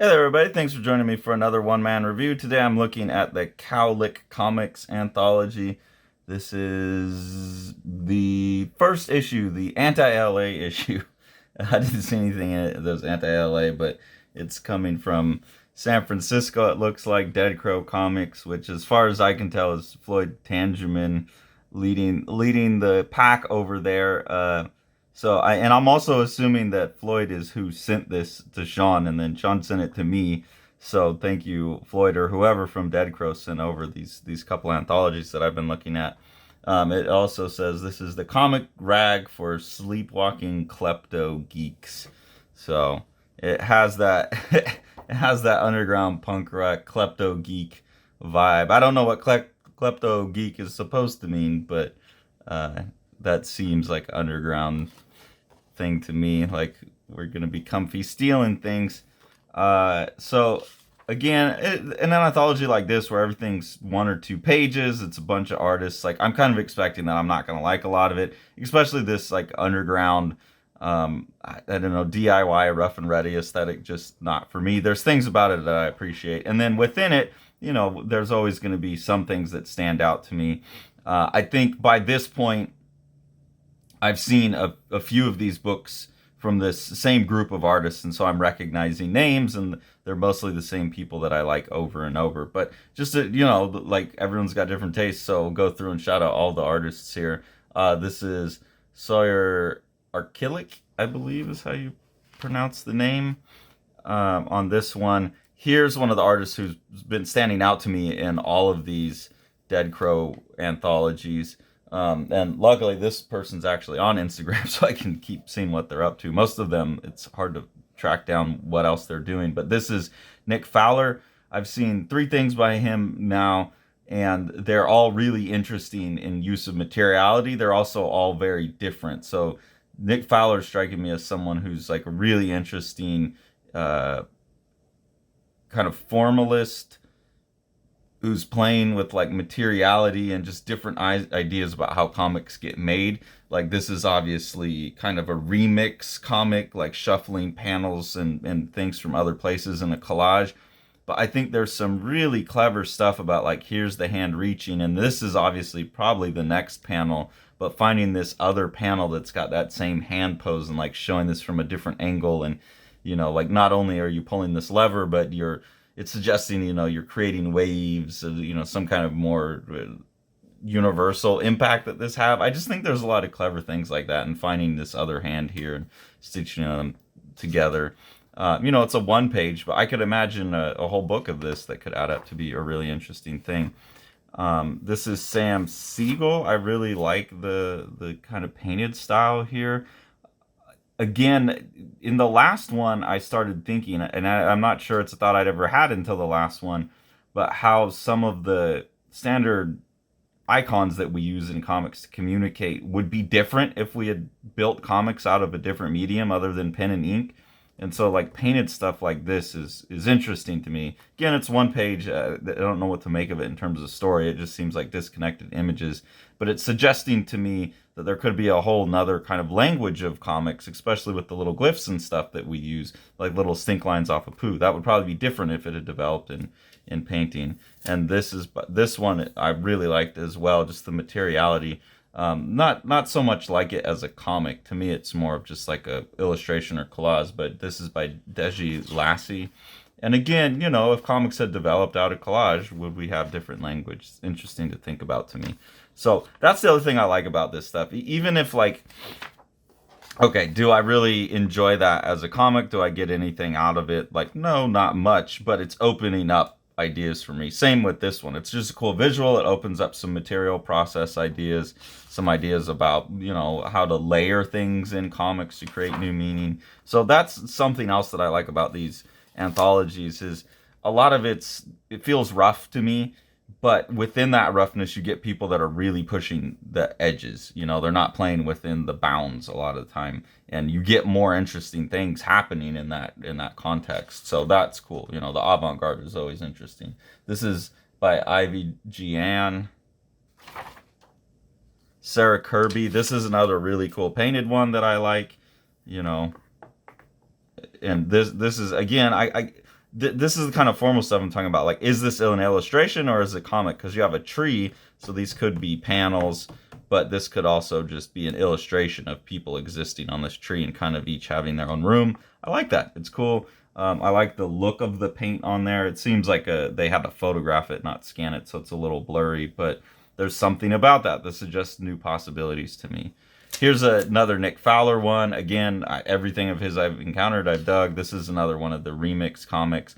Hey there, everybody. Thanks for joining me for another one-man review. Today I'm looking at the Cowlick Comics Anthology. This is the first issue, the anti-LA issue. I didn't see anything in it that was anti-LA, but it's coming from San Francisco. It looks like Dead Crow Comics, which as far as I can tell is Floyd Tangerman leading the pack over there. I'm also assuming that Floyd is who sent this to Sean, and then Sean sent it to me. So thank you, Floyd, or whoever from Dead Crow sent over these couple anthologies that I've been looking at. It also says this is the comic rag for sleepwalking klepto geeks. So it has that it has that underground punk rock klepto geek vibe. I don't know what klepto geek is supposed to mean, but uh, that seems like underground thing to me. Like we're gonna be comfy stealing things. So again, in an anthology like this where everything's 1 or 2 pages, it's a bunch of artists. Like I'm kind of expecting that I'm not gonna like a lot of it, especially this like underground. I don't know, DIY rough and ready aesthetic. Just not for me. There's things about it that I appreciate, and then within it, there's always going to be some things that stand out to me. I think by this point, I've seen a few of these books from this same group of artists, and so I'm recognizing names, and they're mostly the same people that I like over and over. But just to, like everyone's got different tastes, so we'll go through and shout out all the artists here. This is Sawyer Archilic, I believe is how you pronounce the name. On this one, here's one of the artists who's been standing out to me in all of these Dead Crow anthologies. And luckily, this person's actually on Instagram, so I can keep seeing what they're up to. Most of them, it's hard to track down what else they're doing. But this is Nick Fowler. I've seen 3 things by him now, and they're all really interesting in use of materiality. They're also all very different. So Nick Fowler is striking me as someone who's like a really interesting kind of formalist who's playing with like materiality and just different ideas about how comics get made. Like this is obviously kind of a remix comic, like shuffling panels and things from other places in a collage. But I think there's some really clever stuff about like here's the hand reaching, and this is obviously probably the next panel, but finding this other panel that's got that same hand pose and like showing this from a different angle, and like not only are you pulling this lever, but it's suggesting you're creating waves, some kind of more universal impact that this have. I just think there's a lot of clever things like that, and finding this other hand here and stitching them together. It's a 1 page, but I could imagine a whole book of this that could add up to be a really interesting thing. This is Sam Siegel. I really like the kind of painted style here. Again, in the last one, I started thinking, and I'm not sure it's a thought I'd ever had until the last one, but how some of the standard icons that we use in comics to communicate would be different if we had built comics out of a different medium other than pen and ink. And so like painted stuff like this is interesting to me. Again, it's 1 page. I don't know what to make of it in terms of story. It just seems like disconnected images, but it's suggesting to me that there could be a whole nother kind of language of comics, especially with the little glyphs and stuff that we use, like little stink lines off of poo. That would probably be different if it had developed in painting. And this one I really liked as well, just the materiality. Not so much like it as a comic. To me, it's more of just like a illustration or collage. But this is by Deji Lassie. And again, if comics had developed out of collage, would we have different language? It's interesting to think about to me. So that's the other thing I like about this stuff. Even if like, okay, do I really enjoy that as a comic? Do I get anything out of it? Like, no, not much, but it's opening up ideas for me. Same with this one. It's just a cool visual. It opens up some material process ideas, some ideas about, how to layer things in comics to create new meaning. So that's something else that I like about these anthologies is a lot of it feels rough to me, but within that roughness you get people that are really pushing the edges. They're not playing within the bounds a lot of the time, and you get more interesting things happening in that context. So that's cool. The avant-garde is always interesting. This is by Ivy Gian. Sarah Kirby. This is another really cool painted one that I like. And this is again, I this is the kind of formal stuff I'm talking about. Like, is this an illustration or is it comic? Because you have a tree, so these could be panels, but this could also just be an illustration of people existing on this tree and kind of each having their own room. I like that. It's cool. I like the look of the paint on there. It seems like they had to photograph it, not scan it, so it's a little blurry, but there's something about that. This suggests new possibilities to me. Here's another Nick Fowler one. Again, everything of his I've encountered, I've dug. This is another one of the remix comics.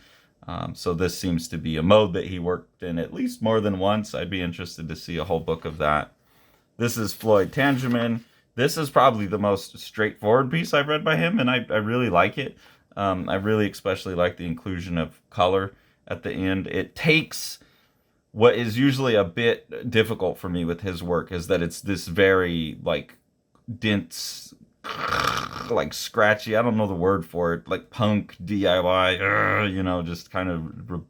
So this seems to be a mode that he worked in at least more than once. I'd be interested to see a whole book of that. This is Floyd Tangeman. This is probably the most straightforward piece I've read by him, and I really like it. I really especially like the inclusion of color at the end. It takes what is usually a bit difficult for me with his work, is that it's this very, like, dense, like, scratchy, I don't know the word for it, like punk DIY, you know, just kind of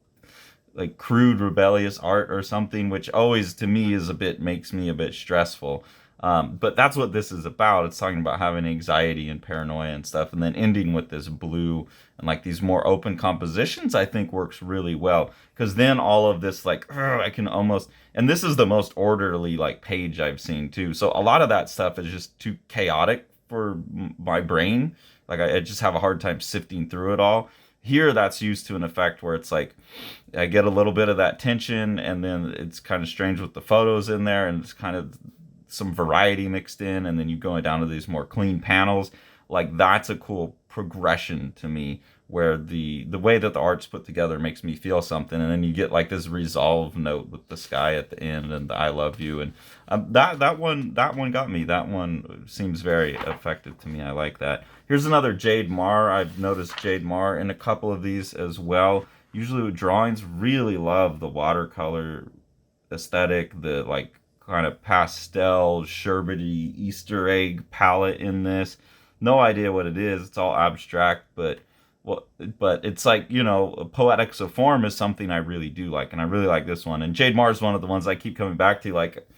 like crude rebellious art or something, which always to me makes me a bit stressful. But that's what this is about. It's talking about having anxiety and paranoia and stuff, and then ending with this blue and like these more open compositions, I think works really well, because then all of this, like, I can almost, and this is the most orderly, like, page I've seen too. So a lot of that stuff is just too chaotic for my brain. Like, I just have a hard time sifting through it all. Here, that's used to an effect where it's like, I get a little bit of that tension, and then it's kind of strange with the photos in there, and it's kind of some variety mixed in, and then you going down to these more clean panels. Like, that's a cool progression to me, where the way that the art's put together makes me feel something, and then you get like this resolve note with the sky at the end and the I love you, and that one got me. That one seems very effective to me. I like that. Here's another Jade Marr. I've noticed Jade Marr in a couple of these as well. Usually with drawings, really love the watercolor aesthetic, the like kind of pastel, sherbety Easter egg palette in this. No idea what it is. It's all abstract, but it's like, you know, poetics of form is something I really do like, and I really like this one. And Jade Marr is one of the ones I keep coming back to. Like,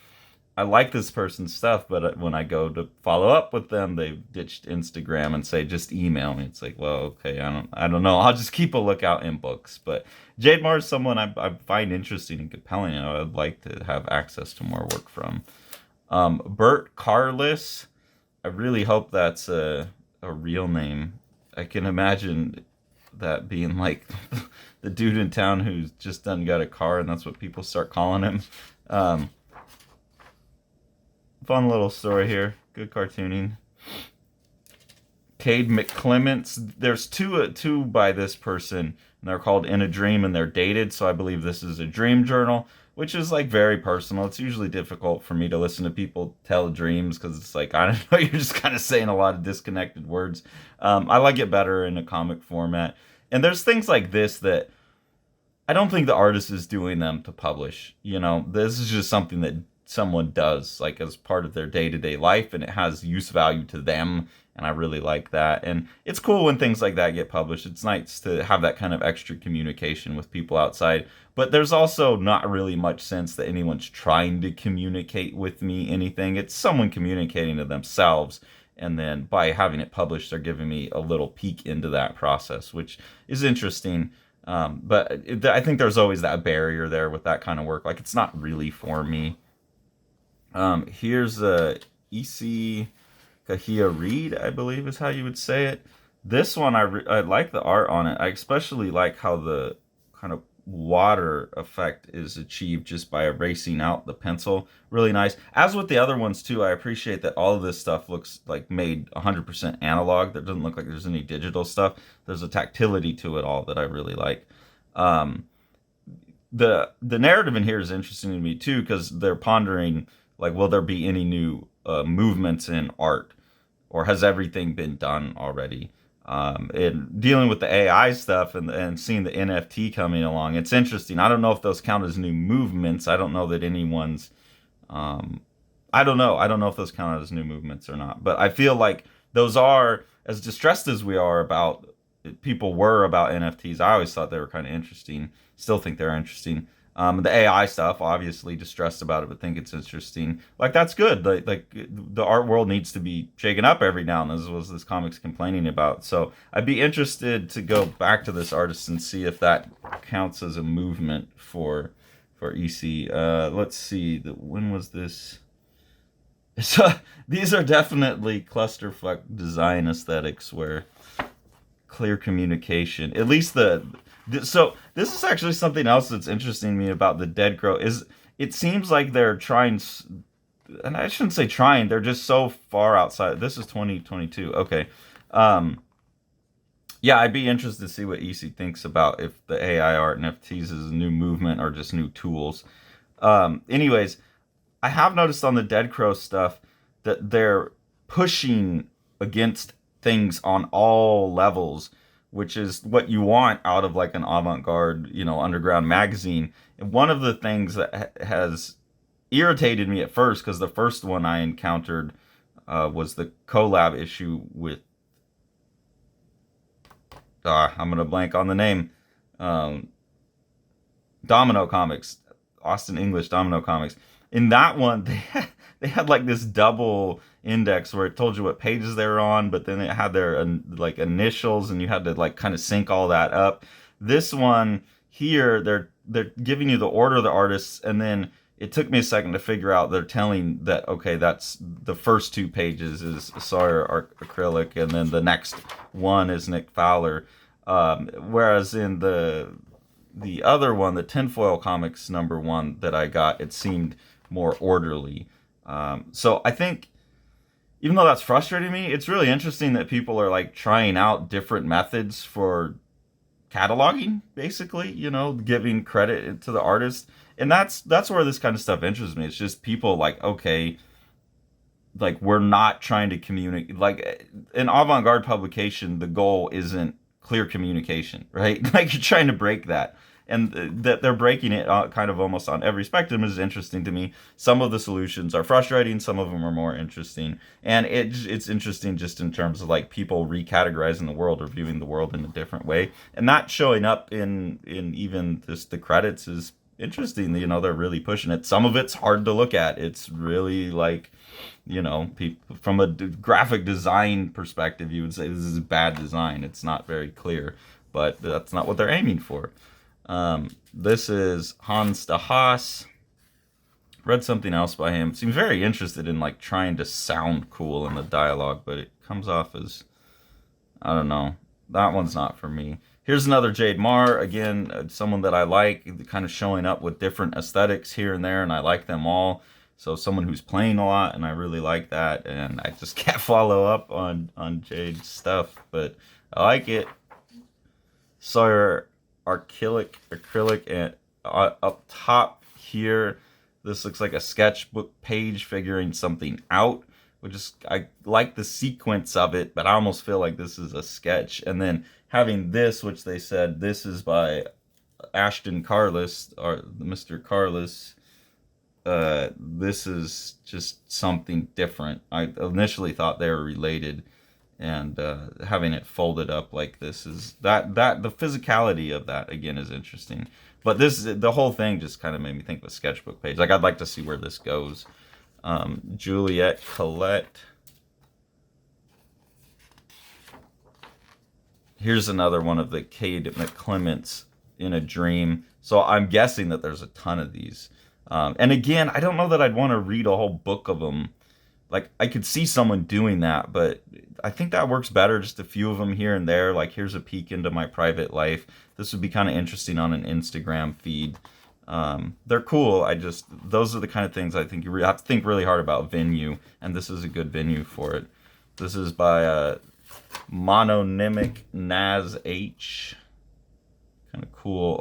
I like this person's stuff, but when I go to follow up with them, they've ditched Instagram and say, just email me. It's like, well, okay, I don't know. I'll just keep a lookout in books. But Jade Marr is someone I find interesting and compelling, and I'd like to have access to more work from. Bert Carlis, I really hope that's a real name. I can imagine that being like the dude in town who's just done got a car, and that's what people start calling him. Fun little story here. Good cartooning. Cade McClements. There's two by this person, and they're called In a Dream, and they're dated, so I believe this is a dream journal, which is like very personal. It's usually difficult for me to listen to people tell dreams, because it's like, I don't know, you're just kind of saying a lot of disconnected words. I like it better in a comic format. And there's things like this that I don't think the artist is doing them to publish. You know, this is just something that someone does, like, as part of their day-to-day life, and it has use value to them, and I really like that. And it's cool when things like that get published. It's nice to have that kind of extra communication with people outside, but there's also not really much sense that anyone's trying to communicate with me anything. It's someone communicating to themselves, and then by having it published, they're giving me a little peek into that process, which is interesting. But I think there's always that barrier there with that kind of work. Like, it's not really for me. Here's E.C. Kahia Reed, I believe is how you would say it. This one, I like the art on it. I especially like how the kind of water effect is achieved just by erasing out the pencil. Really nice. As with the other ones too, I appreciate that all of this stuff looks like made 100% analog. That doesn't look like there's any digital stuff. There's a tactility to it all that I really like. The narrative in here is interesting to me too, because they're pondering, like, will there be any new movements in art, or has everything been done already? And dealing with the AI stuff and seeing the NFT coming along, it's interesting. I don't know if those count as new movements. I don't know that anyone's. I don't know. I don't know if those count as new movements or not. But I feel like those are, as distressed as we are about, people were about NFTs. I always thought they were kind of interesting. Still think they're interesting. The AI stuff, obviously distressed about it, but think it's interesting. Like that's good. Like the art world needs to be shaken up every now and then. This was this comic's complaining about. So I'd be interested to go back to this artist and see if that counts as a movement for EC. Let's see. When was this? So these are definitely clusterfuck design aesthetics where clear communication. At least so this is actually something else that's interesting to me about the Dead Crow is it seems like they're trying, and I shouldn't say trying. They're just so far outside. This is 2022. Okay. Yeah, I'd be interested to see what EC thinks about if the AI art and NFTs is a new movement or just new tools. Anyways, I have noticed on the Dead Crow stuff that they're pushing against things on all levels, which is what you want out of like an avant-garde, underground magazine. And one of the things that has irritated me at first, because the first one I encountered was the collab issue with, I'm going to blank on the name, Domino Comics, Austin English Domino Comics. In that one, they had like this double index where it told you what pages they were on, but then it had their like initials, and you had to like kind of sync all that up. This one here, they're giving you the order of the artists, and then it took me a second to figure out they're telling that okay, that's the first two pages is Sawyer acrylic, and then the next one is Nick Fowler. Whereas in the other one, the Tinfoil Comics #1 that I got, it seemed more orderly. So I think, even though that's frustrating me, it's really interesting that people are like trying out different methods for cataloging, basically, giving credit to the artist. And that's where this kind of stuff interests me. It's just people like, okay, like we're not trying to communicate. Like an avant-garde publication, the goal isn't clear communication, right? Like you're trying to break that. And that they're breaking it kind of almost on every spectrum is interesting to me. Some of the solutions are frustrating, some of them are more interesting, and it's interesting just in terms of like people recategorizing the world or viewing the world in a different way, and that showing up in even just the credits is interesting. They're really pushing it. Some of it's hard to look at. It's really like, people from a graphic design perspective, you would say this is bad design. It's not very clear, but that's not what they're aiming for. This is Hans de Haas. Read something else by him. Seems very interested in like trying to sound cool in the dialogue, but it comes off as, I don't know. That one's not for me. Here's another Jade Marr. Again, someone that I like, kind of showing up with different aesthetics here and there, and I like them all. So someone who's playing a lot, and I really like that, and I just can't follow up on Jade's stuff, but I like it. Sawyer acrylic, and up top here, this looks like a sketchbook page figuring something out, which is, I like the sequence of it, but I almost feel like this is a sketch. And then having this, which they said this is by Ashton Carless, or Mr. Carless. This is just something different. I initially thought they were related, and having it folded up like this is that the physicality of that again is interesting. But the whole thing just kind of made me think of a sketchbook page. Like I'd like to see where this goes. Juliette Colette. Here's another one of the Cade McClements in a Dream. So I'm guessing that there's a ton of these. And again, I don't know that I'd want to read a whole book of them. Like I could see someone doing that, but I think that works better. Just a few of them here and there. Like here's a peek into my private life. This would be kind of interesting on an Instagram feed. They're cool. Those are the kind of things I think you have to think really hard about venue, and this is a good venue for it. This is by Mononymic Naz H. Kind of cool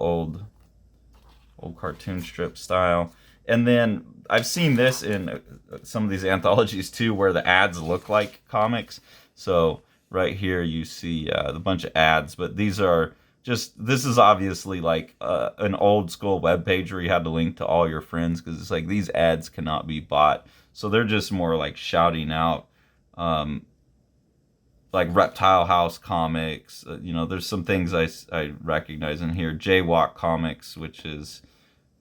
old cartoon strip style. And then I've seen this in some of these anthologies too, where the ads look like comics. So right here you see a bunch of ads, but these are just, this is obviously like an old school web page where you had to link to all your friends, because it's like these ads cannot be bought. So they're just more like shouting out like Reptile House Comics. There's some things I recognize in here. Jaywalk Comics, which is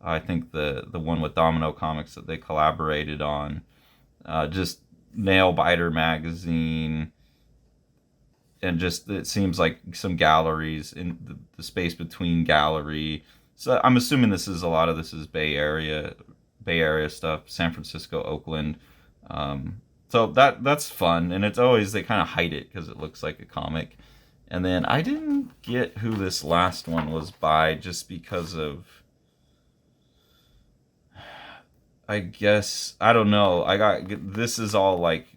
I think the one with Domino Comics that they collaborated on, just Nail Biter magazine, and just it seems like some galleries in the space between gallery. So I'm assuming a lot of this is Bay Area stuff, San Francisco, Oakland. So that's fun, and it's always they kind of hide it because it looks like a comic. And then I didn't get who this last one was by, just because of, I guess, I don't know. This is all like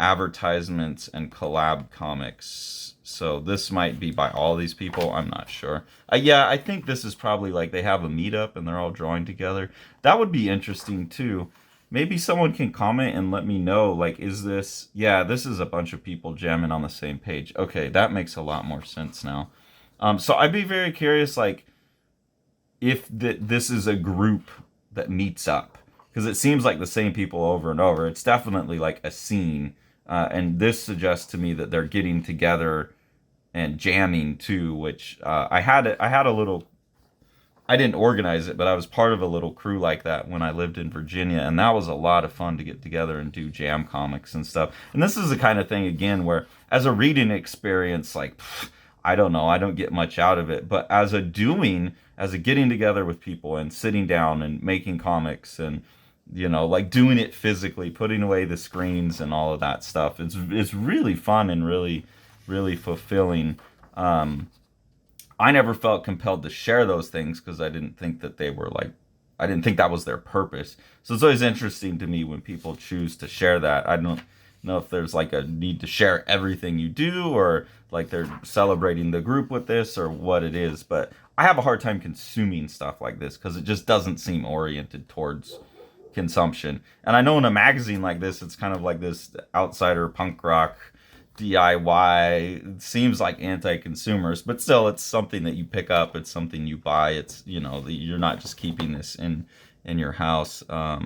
advertisements and collab comics. So this might be by all these people. I'm not sure. Yeah, I think this is probably like they have a meetup and they're all drawing together. That would be interesting too. Maybe someone can comment and let me know, like, is this, yeah, this is a bunch of people jamming on the same page. Okay, that makes a lot more sense now. So I'd be very curious, like, if this is a group that meets up, because it seems like the same people over and over. It's definitely like a scene, and this suggests to me that they're getting together and jamming too. Which I had a little. I didn't organize it, but I was part of a little crew like that when I lived in Virginia, and that was a lot of fun to get together and do jam comics and stuff. And this is the kind of thing, again, where as a reading experience, like, I don't know, I don't get much out of it, but as a getting together with people and sitting down and making comics and, like doing it physically, putting away the screens and all of that stuff, it's really fun and really, really fulfilling. I never felt compelled to share those things because I didn't think that I didn't think that was their purpose. So it's always interesting to me when people choose to share that. I don't know if there's like a need to share everything you do, or like they're celebrating the group with this, or what it is. But I have a hard time consuming stuff like this because it just doesn't seem oriented towards consumption. And I know in a magazine like this, it's kind of like this outsider punk rock DIY. It seems like anti-consumerist, but still, it's something that you pick up. It's something you buy. It's, you're not just keeping this in your house. I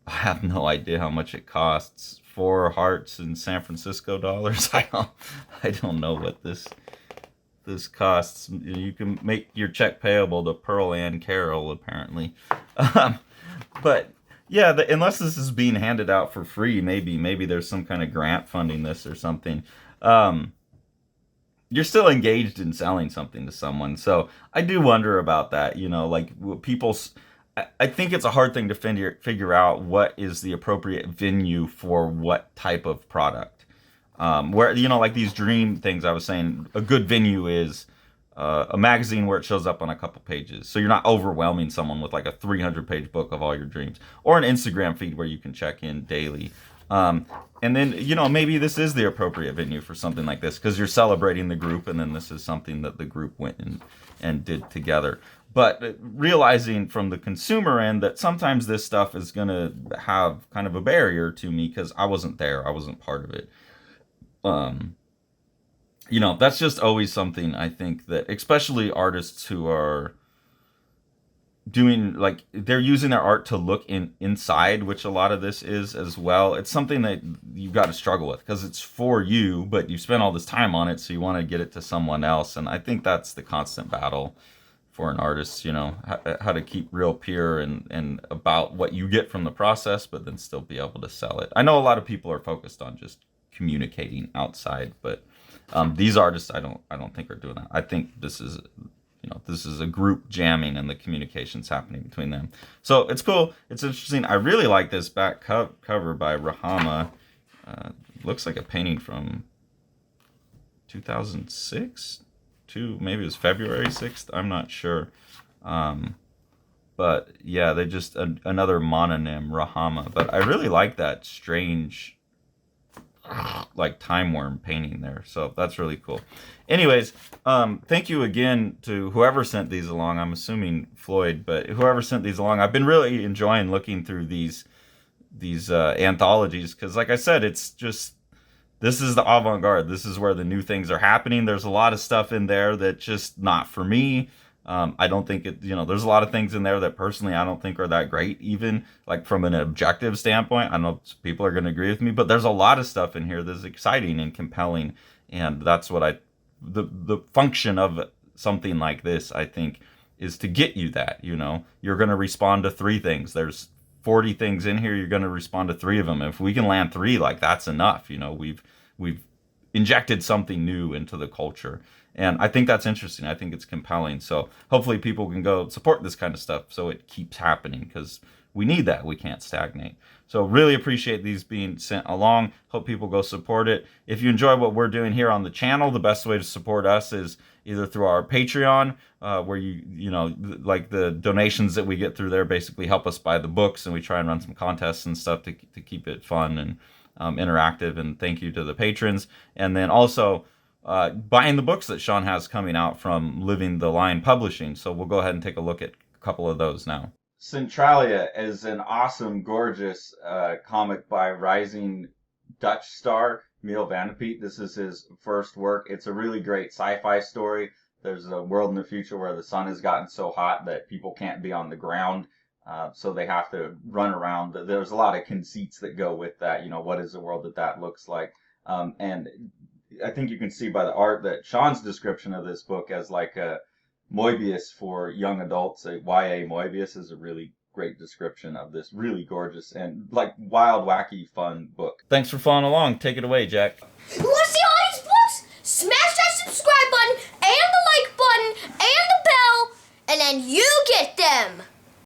have no idea how much it costs. 4 hearts in San Francisco dollars. I don't know what this costs. You can make your check payable to Pearl Ann Carroll, apparently. But yeah, unless this is being handed out for free, maybe there's some kind of grant funding this or something. You're still engaged in selling something to someone, so I do wonder about that. Like people. I think it's a hard thing to figure out what is the appropriate venue for what type of product. Where like these dream things I was saying, a good venue is a magazine where it shows up on a couple pages, so you're not overwhelming someone with like a 300-page book of all your dreams, or an Instagram feed where you can check in daily. And then maybe this is the appropriate venue for something like this because you're celebrating the group, and then this is something that the group went and did together. But realizing from the consumer end that sometimes this stuff is going to have kind of a barrier to me because I wasn't there, I wasn't part of it. That's just always something I think that, especially artists who are doing, like, they're using their art to look inside, which a lot of this is as well. It's something that you've got to struggle with because it's for you, but you spent all this time on it, so you want to get it to someone else. And I think that's the constant battle for an artist, how to keep real pure and about what you get from the process, but then still be able to sell it. I know a lot of people are focused on just communicating outside, but these artists, I don't think are doing that. I think this is a group jamming, and the communication's happening between them. So it's cool. It's interesting. I really like this back cover by Rahama. Looks like a painting from 2006 to maybe it was February 6th. I'm not sure. But yeah, they just another mononym, Rahama. But I really like that strange, like, time worm painting there. So that's really cool. Anyways, thank you again to whoever sent these along. I'm assuming Floyd, but whoever sent these along. I've been really enjoying looking through these anthologies because, like I said, it's just, this is the avant-garde. This is where the new things are happening. There's a lot of stuff in there that's just not for me. I don't think there's a lot of things in there that personally I don't think are that great, even like from an objective standpoint. I don't know if people are going to agree with me, but there's a lot of stuff in here that's exciting and compelling. And that's what the function of something like this, I think, is to get you that, you're going to respond to 3 things. There's 40 things in here. You're going to respond to 3 of them. If we can land 3, like, that's enough. We've injected something new into the culture. And I think that's interesting. I think it's compelling. So hopefully people can go support this kind of stuff so it keeps happening, because we need that. We can't stagnate. So really appreciate these being sent along. Hope people go support it. If you enjoy what we're doing here on the channel, the best way to support us is either through our Patreon, where like the donations that we get through there basically help us buy the books, and we try and run some contests and stuff to keep it fun and interactive. And thank you to the patrons. And then also buying the books that Sean has coming out from Living the Line Publishing. So we'll go ahead and take a look at a couple of those now. Centralia is an awesome, gorgeous comic by rising Dutch star Miel van de Peet. This is his first work. It's a really great sci-fi story. There's a world in the future where the sun has gotten so hot that people can't be on the ground, so they have to run around. There's a lot of conceits that go with that. What is the world that looks like? And I think you can see by the art that Sean's description of this book as like a Moebius for young adults, a YA Moebius, is a really great description of this really gorgeous and like wild, wacky, fun book. Thanks for following along. Take it away, Jack.